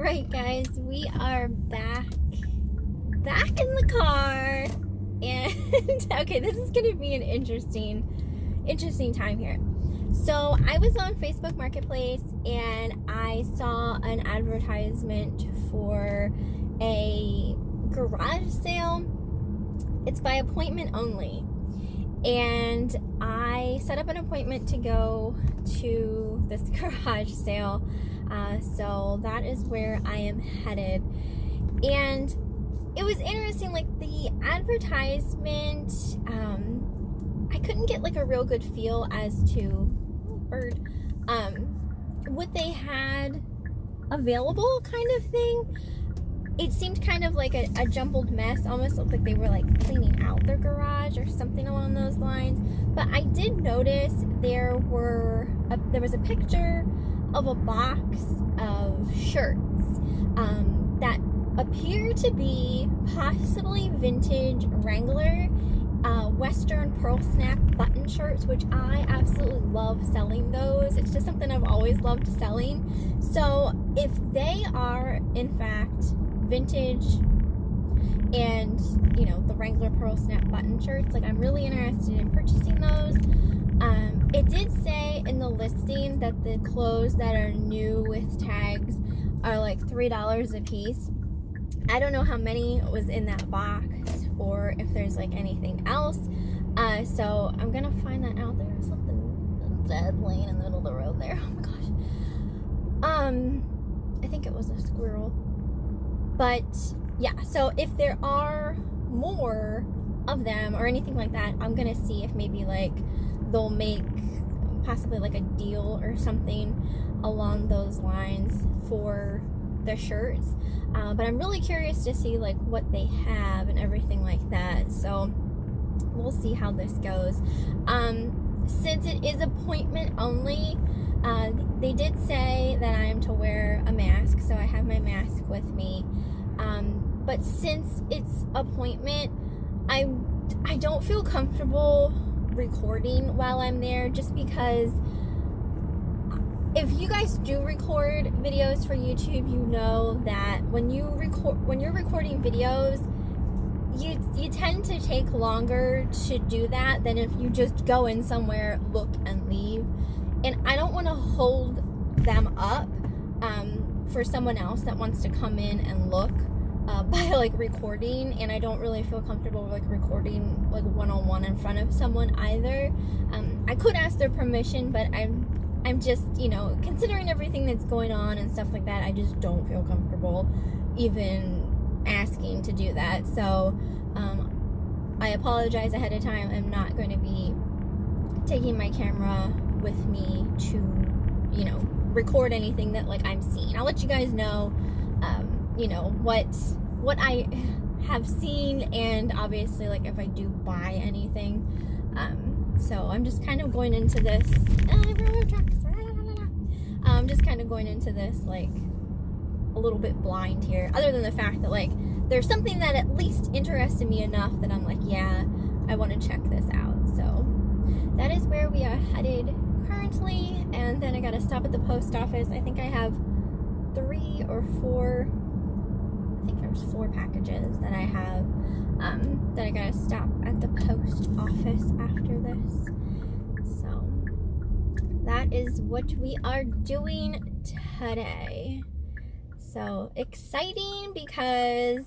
Right, guys, we are back in the car, and okay, this is gonna be an interesting time here. So I was on Facebook Marketplace and I saw an advertisement for a garage sale. It's by appointment only, and I set up an appointment to go to this garage sale. So that is where I am headed. And it was interesting, like the advertisement, I couldn't get like a real good feel as to what they had available, kind of thing. It seemed kind of like a jumbled mess, almost looked like they were like cleaning out their garage or something along those lines. But I did notice there was a picture of a box of shirts that appear to be possibly vintage Wrangler Western pearl snap button shirts, which I absolutely love selling those. It's just something I've always loved selling. So if they are in fact vintage and the Wrangler pearl snap button shirts, like I'm really interested in purchasing those. It did say in the listing that the clothes that are new with tags are like $3 a piece. I don't know how many was in that box or if there's like anything else. So I'm gonna find that out. There's something dead laying in the middle of the road there. Oh my gosh. I think it was a squirrel. But yeah, so if there are more of them or anything like that, I'm gonna see if maybe like they'll make possibly like a deal or something along those lines for the shirts. But I'm really curious to see like what they have and everything like that. So we'll see how this goes. Since it is appointment only, they did say that I am to wear a mask, so I have my mask with me. But since it's appointment, I don't feel comfortable recording while I'm there, just because if you guys do record videos for YouTube, you know that when you're recording videos, you tend to take longer to do that than if you just go in somewhere, look, and leave. And I don't want to hold them up for someone else that wants to come in and look by like recording, and I don't really feel comfortable like recording like one-on-one in front of someone either. I could ask their permission, but I'm just, considering everything that's going on and stuff like that, I just don't feel comfortable even asking to do that. So I apologize ahead of time. I'm not going to be taking my camera with me to record anything that like I'm seeing. I'll let you guys know what I have seen, and obviously like if I do buy anything. So I'm just kind of going into this I'm just kind of going into this like a little bit blind here, other than the fact that like there's something that at least interested me enough that I'm like, yeah, I want to check this out. So that is where we are headed currently. And then I gotta stop at the post office. I think I have 3 or 4, I think there's 4 packages that I have that I gotta stop at the post office after this. So that is what we are doing today. So exciting, because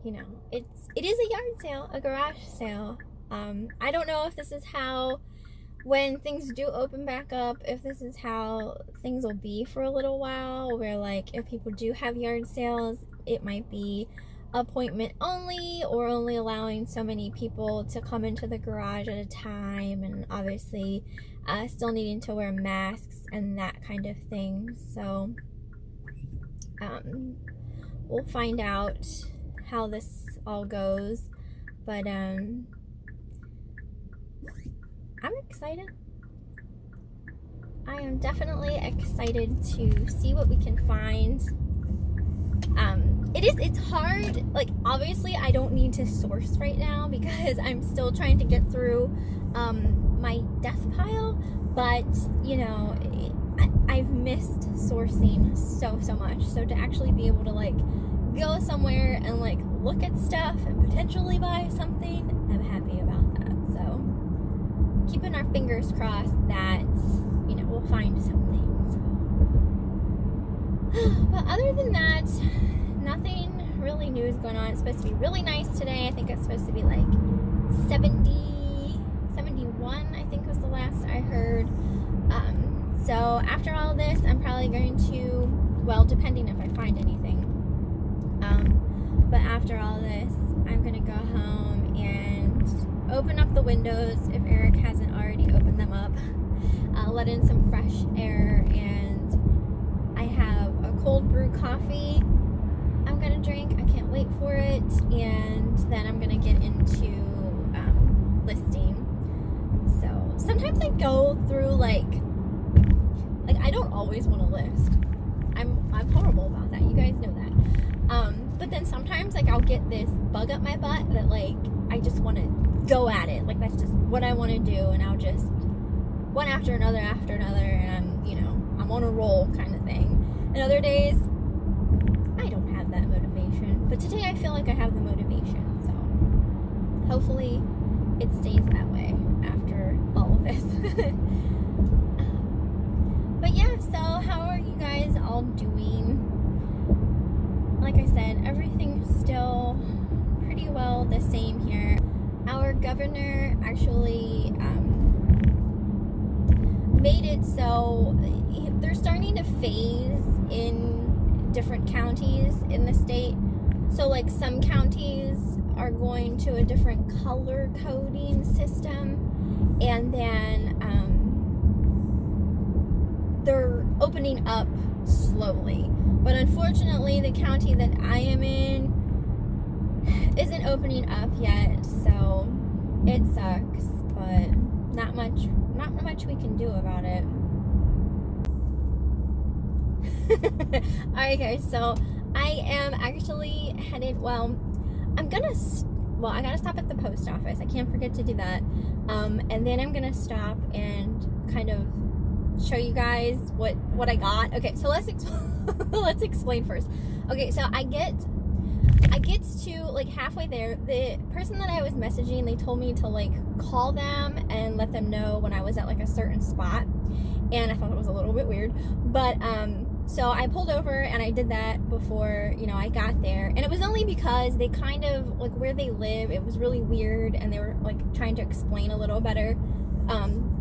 it is a yard sale, a garage sale. I don't know if this is how, when things do open back up, if this is how things will be for a little while, where like if people do have yard sales, it might be appointment only, or only allowing so many people to come into the garage at a time, and obviously still needing to wear masks and that kind of thing. So we'll find out how this all goes, but I'm excited. I am definitely excited to see what we can find. It's hard, like obviously I don't need to source right now because I'm still trying to get through my death pile, but I've missed sourcing so much. So to actually be able to like go somewhere and like look at stuff and potentially buy something, I'm happy about that. So keeping our fingers crossed that, you know, we'll find something. So. But other than that, nothing really new is going on. It's supposed to be really nice today. I think it's supposed to be like 71, I think was the last I heard. So after all this, I'm probably going to, well, depending if I find anything, but after all this, I'm going to go home and open up the windows if Eric hasn't already opened them up, let in some fresh air, and I have a cold brew coffee I'm going to drink. I can't wait for it, and then I'm going to get into listing. So sometimes I go through like I don't always want to list. I'm horrible about that. You guys know that. But then sometimes like I'll get this bug up my butt that like I just want to go at it. Like that's just what I want to do, and I'll just one after another, and I'm on a roll kind of thing. And other days I don't have that motivation. But today I feel like I have the motivation. So hopefully it stays that way after all of this. But yeah, so how are you guys all doing? Like I said, everything's still pretty well the same here. Our governor actually made it so they're starting to phase in different counties in the state. So like some counties are going to a different color coding system, and then they're opening up slowly. But unfortunately, the county that I am in isn't opening up yet, so it sucks, but not much we can do about it. Alright guys, so I am actually headed, I gotta stop at the post office. I can't forget to do that. And then I'm gonna stop and kind of show you guys what I got. Okay, so let's explain first. Okay, so I get to like halfway there. The person that I was messaging, they told me to like call them and let them know when I was at like a certain spot, and I thought it was a little bit weird, but so I pulled over and I did that before, I got there. And it was only because they kind of, like, where they live, it was really weird, and they were, like, trying to explain a little better.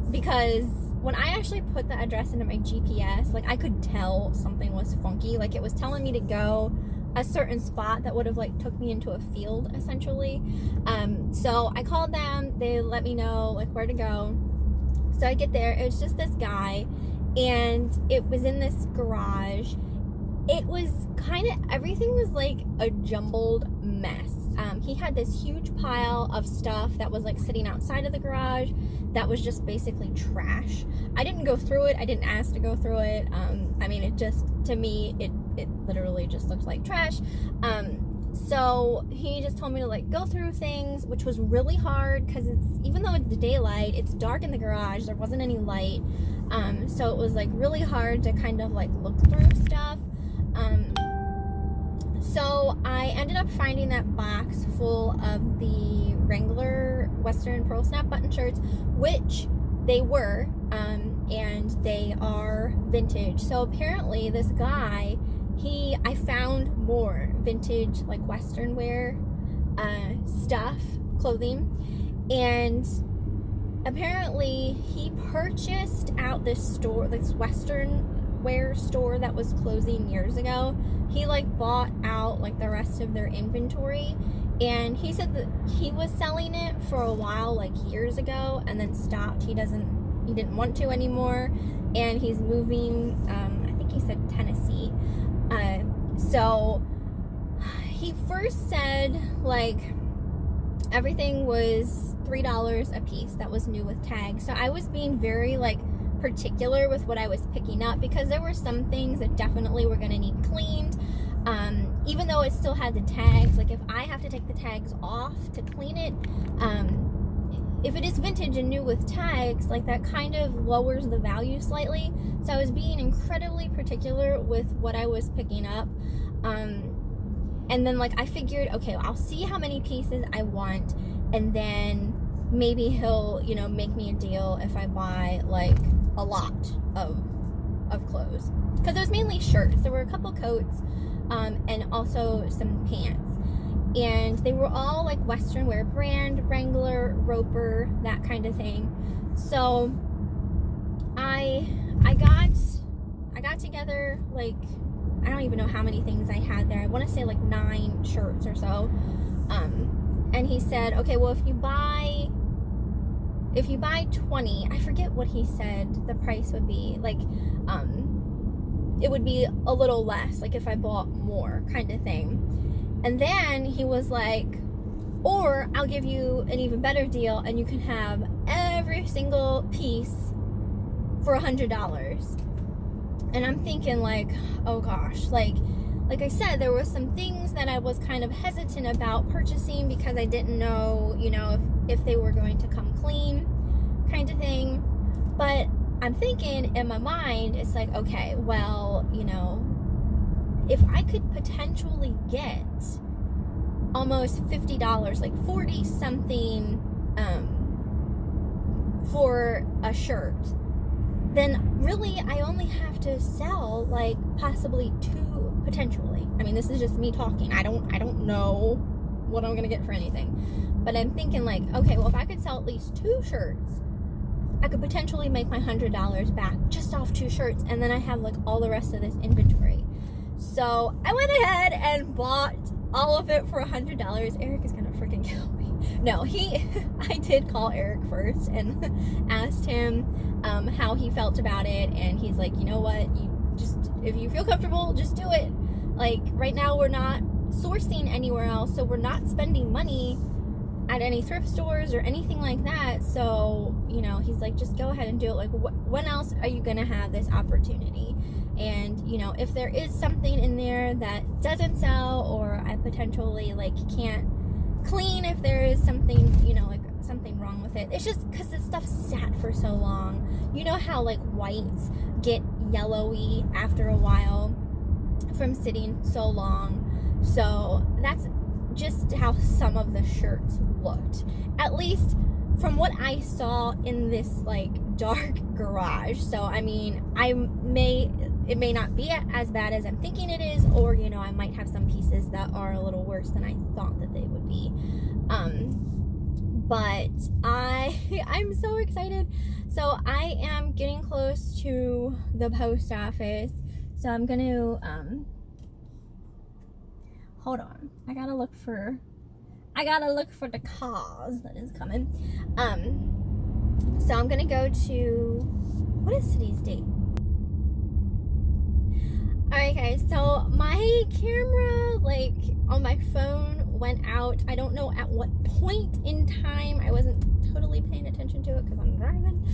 Because when I actually put the address into my GPS, like, I could tell something was funky. Like, it was telling me to go a certain spot that would have, like, took me into a field, essentially. So I called them. They let me know, like, where to go. So I get there. It was just this guy, and it was in this garage. It was kind of, everything was like a jumbled mess. He had this huge pile of stuff that was like sitting outside of the garage that was just basically trash. I didn't go through it. I didn't ask to go through it. I mean, it just, to me, it literally just looked like trash. So he just told me to like go through things, which was really hard because even though it's daylight, it's dark in the garage. There wasn't any light. So it was like really hard to kind of like look through stuff. So I ended up finding that box full of the Wrangler Western Pearl Snap button shirts, which they were, and they are vintage. So apparently this guy, I found more vintage like Western wear stuff, clothing, and apparently he purchased out this store, this Western wear store that was closing years ago. He like bought out like the rest of their inventory, and he said that he was selling it for a while, like years ago, and then stopped. He didn't want to anymore, and he's moving, I think he said Tennessee. So he first said like everything was $3 a piece that was new with tags. So I was being very like particular with what I was picking up, because there were some things that definitely were going to need cleaned, even though it still had the tags. Like if I have to take the tags off to clean it, if it is vintage and new with tags, like that kind of lowers the value slightly. So I was being incredibly particular with what I was picking up. And then like I figured, okay, I'll see how many pieces I want, and then maybe he'll, you know, make me a deal if I buy like a lot of clothes. Because it was mainly shirts. There were a couple coats, and also some pants. And they were all like Western wear brand, Wrangler, Roper, that kind of thing. So I got together, like, I don't even know how many things I had there. I want to say like 9 shirts or so. And he said, okay, well, if you buy 20, I forget what he said the price would be. Like, it would be a little less, like if I bought more, kind of thing. And then he was like, or I'll give you an even better deal and you can have every single piece for $100. And I'm thinking like, oh gosh, like I said, there were some things that I was kind of hesitant about purchasing because I didn't know, you know, if they were going to come clean, kind of thing. But I'm thinking in my mind, it's like, okay, well, you know, if I could potentially get almost $50, like 40 something, for a shirt, then really I only have to sell like possibly 2 potentially. I mean, this is just me talking. I don't know what I'm gonna get for anything, but I'm thinking like, okay, well, if I could sell at least 2 shirts, I could potentially make my $100 back just off 2 shirts, and then I have like all the rest of this inventory. So I went ahead and bought all of it for $100. Eric is gonna freaking kill me. No, I did call Eric first and asked him how he felt about it, and he's like, you know what, if you feel comfortable, just do it. Like, right now we're not sourcing anywhere else, so we're not spending money at any thrift stores or anything like that. So, you know, he's like, just go ahead and do it. Like, when else are you gonna have this opportunity? And, you know, if there is something in there that doesn't sell, or I potentially like can't clean, if there is something, you know, like something wrong with it, it's just because this stuff sat for so long. You know how like whites get yellowy after a while from sitting so long. So that's just how some of the shirts looked, at least from what I saw in this like dark garage. So I mean, it may not be as bad as I'm thinking it is, or, you know, I might have some pieces that are a little worse than I thought that they would be. But I'm so excited. So I am getting close to the post office. So I'm gonna hold on. I gotta look for the cause that is coming. So I'm gonna go to, what is today's date? Alright guys, so my camera, like, on my phone went out. I don't know at what point in time. I wasn't totally paying attention to it because I'm driving.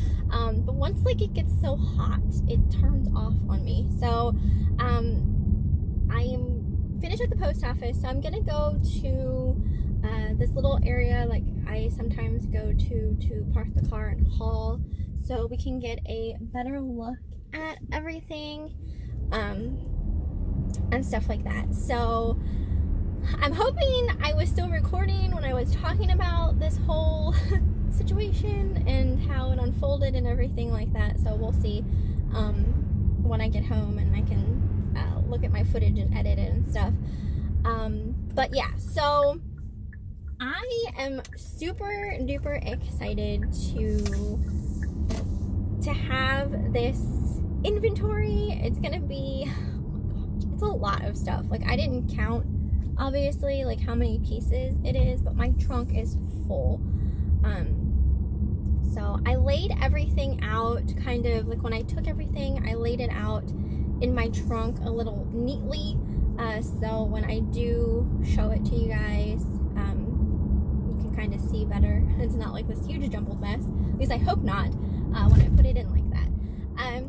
But once, like, it gets so hot, it turns off on me. So, I am finished at the post office, so I'm gonna go to this little area like I sometimes go to park the car and haul, so we can get a better look at everything, and stuff like that. So I'm hoping I was still recording when I was talking about this whole situation and how it unfolded and everything like that. So we'll see when I get home and I can look at my footage and edit it and stuff. But yeah, so I am super duper excited to have this inventory. It's gonna be, oh my gosh, it's a lot of stuff. Like, I didn't count, obviously, like how many pieces it is, but my trunk is full. So I laid everything out kind of like, when I took everything, I laid it out in my trunk a little neatly, so when I do show it to you guys, you can kind of see better. It's not like this huge jumbled mess, at least I hope not, when I put it in like that.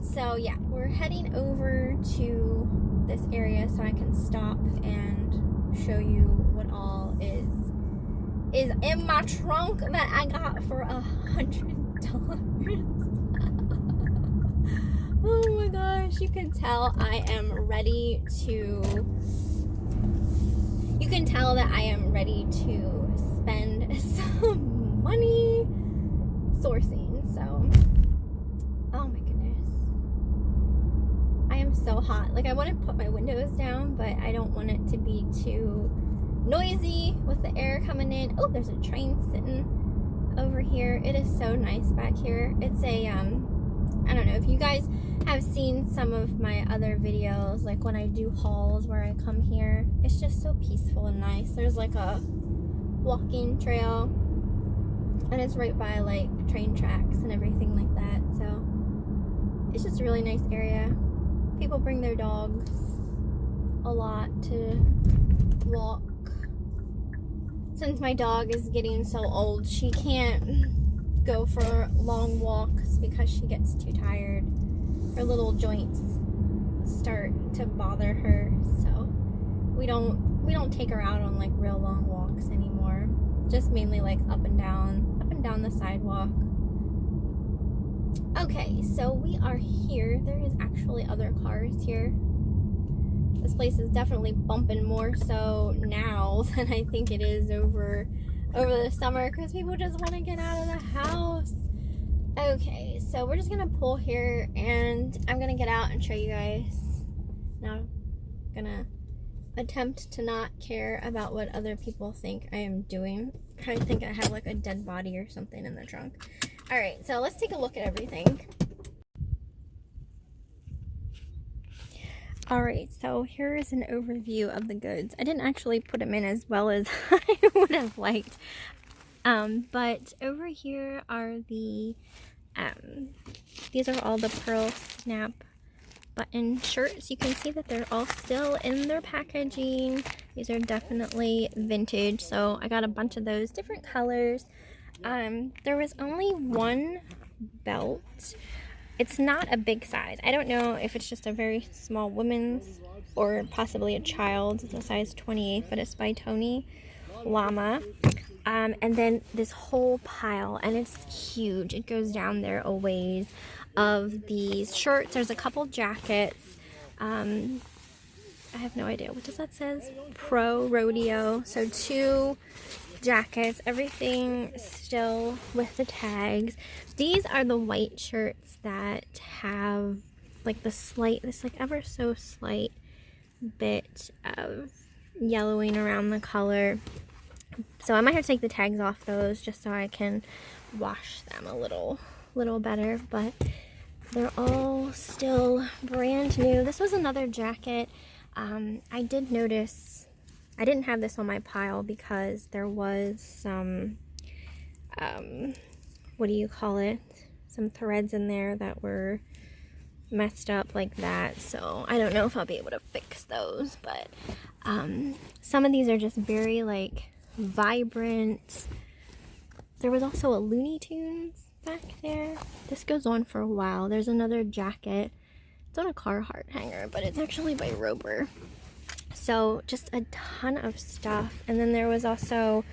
So yeah, we're heading over to this area so I can stop and show you what all is is in my trunk that I got for $100. Oh my gosh, you can tell I am ready to, you can tell that I am ready to spend some money sourcing. So, oh my goodness, I am so hot. Like, I want to put my windows down, but I don't want it to be too noisy with the air coming in. Oh, there's a train sitting over here. It is so nice back here. It's a I don't know if you guys have seen some of my other videos, like when I do hauls where I come here. It's just so peaceful and nice. There's like a walking trail, and it's right by like train tracks and everything like that. So it's just a really nice area. People bring their dogs a lot to walk. Since my dog is getting so old, she can't go for long walks because she gets too tired. Her little joints start to bother her, so we don't take her out on like real long walks anymore. Just mainly like up and down the sidewalk. Okay, so we are here. There is actually other cars here. This place is definitely bumping more so now than I think it is over the summer, because people just want to get out of the house. Okay, so we're just gonna pull here, and I'm gonna get out and show you guys. Now I'm gonna attempt to not care about what other people think I am doing. I think I have like a dead body or something in the trunk. All right, so let's take a look at everything. Alright, so here is an overview of the goods. I didn't actually put them in as well as I would have liked. But over here are the, these are all the pearl snap button shirts. You can see that they're all still in their packaging. These are definitely vintage, so I got a bunch of those, different colors. There was only one belt. It's not a big size. I don't know if it's just a very small woman's or possibly a child's. It's a size 28, but it's by Tony Llama. And then this whole pile, and it's huge. It goes down there a ways, of these shirts. There's a couple jackets. I have no idea. What does that say? Pro Rodeo. So 2 jackets, everything still with the tags. These are the white shirts that have like this like ever so slight bit of yellowing around the color. So I might have to take the tags off those just so I can wash them a little better, but they're all still brand new. This was another jacket. I did notice I didn't have this on my pile because there was some, what do you call it? Some threads in there that were messed up like that. So I don't know if I'll be able to fix those, but some of these are just very like vibrant. There was also a Looney Tunes back there. This goes on for a while. There's another jacket. It's on a Carhartt hanger, but it's actually by Roper. So just a ton of stuff. And then there was also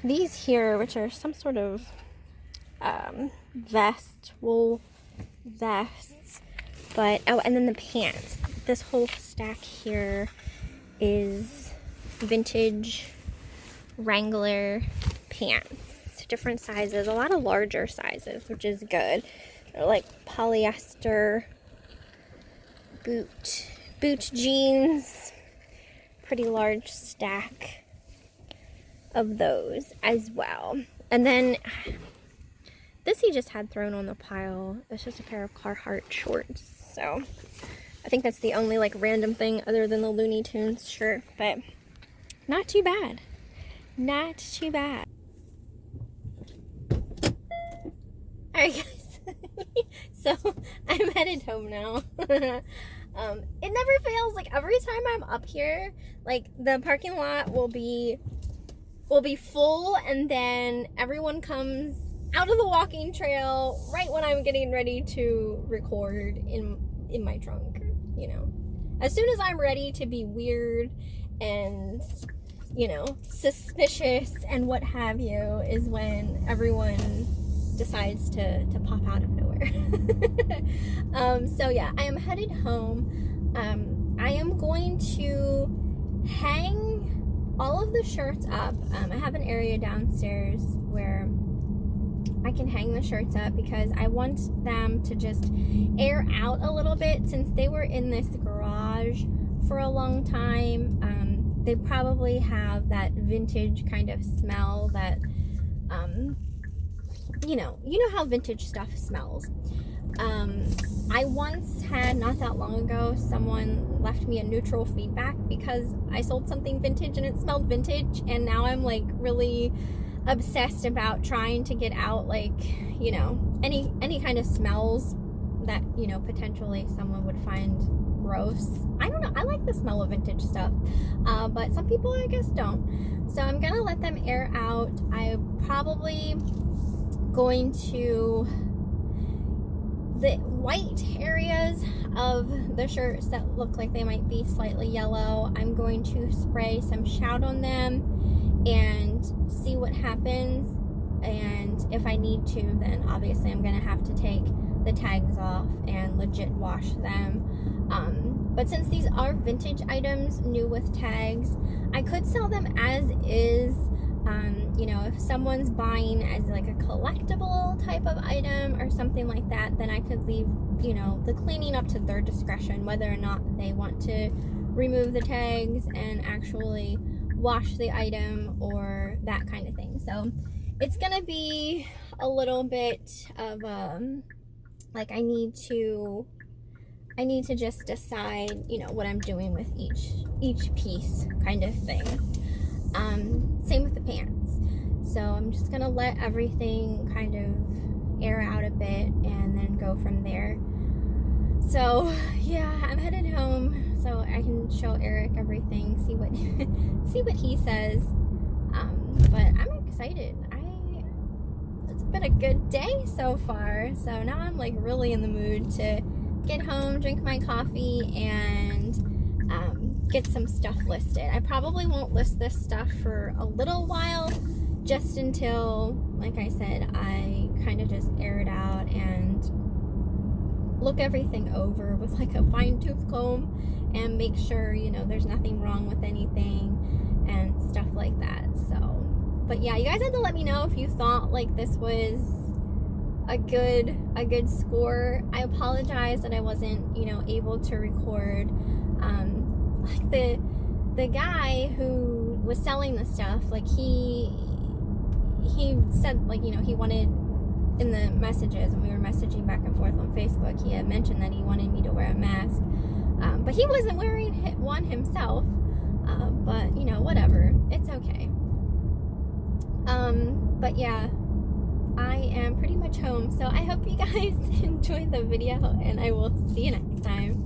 these here, which are some sort of wool vests. But oh, and then the pants. This whole stack here is vintage Wrangler pants, different sizes, a lot of larger sizes, which is good. They're like polyester boot jeans, pretty large stack of those as well. And then this he just had thrown on the pile. It's just a pair of Carhartt shorts. So I think that's the only like random thing other than the Looney Tunes shirt, but not too bad. Not too bad. Alright guys, so I'm headed home now. It never fails, like every time I'm up here, like the parking lot will be full, and then everyone comes out of the walking trail right when I'm getting ready to record in my trunk, you know. As soon as I'm ready to be weird and you know, suspicious and what have you is when everyone decides to pop out of nowhere. So yeah, I am headed home. I am going to hang all of the shirts up. I have an area downstairs where I can hang the shirts up because I want them to just air out a little bit since they were in this garage for a long time. They probably have that vintage kind of smell that, you know how vintage stuff smells. I once had, not that long ago, someone left me a neutral feedback because I sold something vintage and it smelled vintage, and now I'm like really obsessed about trying to get out, like, you know, any kind of smells that, you know, potentially someone would find gross. I don't know, I like the smell of vintage stuff, but some people I guess don't. So I'm gonna let them air out. I'm probably going to, the white areas of the shirts that look like they might be slightly yellow, I'm going to spray some Shout on them and see what happens. And if I need to, then obviously I'm gonna have to take the tags off and legit wash them. But since these are vintage items, new with tags, I could sell them as is. You know, if someone's buying as like a collectible type of item or something like that, then I could leave, you know, the cleaning up to their discretion, whether or not they want to remove the tags and actually wash the item or that kind of thing. So it's gonna be a little bit of like I need to just decide, you know, what I'm doing with each piece kind of thing. Same with the pants. So I'm just gonna let everything kind of air out a bit and then go from there. So yeah, I'm headed home so I can show Eric everything, see what see what he says. But I'm excited. It's been a good day so far. So now I'm like really in the mood to get home, drink my coffee, and get some stuff listed. I probably won't list this stuff for a little while, just until, like I said, I kind of just air it out and look everything over with like a fine-tooth comb and make sure, you know, there's nothing wrong with anything and stuff like that. So, but yeah, you guys had to let me know if you thought like this was a good score. I apologize that I wasn't, you know, able to record. Like the guy who was selling the stuff, like he said, like, you know, he wanted, in the messages, and we were messaging back and forth on Facebook, he had mentioned that he wanted me to wear a mask, but he wasn't wearing one himself. But you know, whatever, it's okay. But yeah, I am pretty much home, so I hope you guys enjoyed the video, and I will see you next time.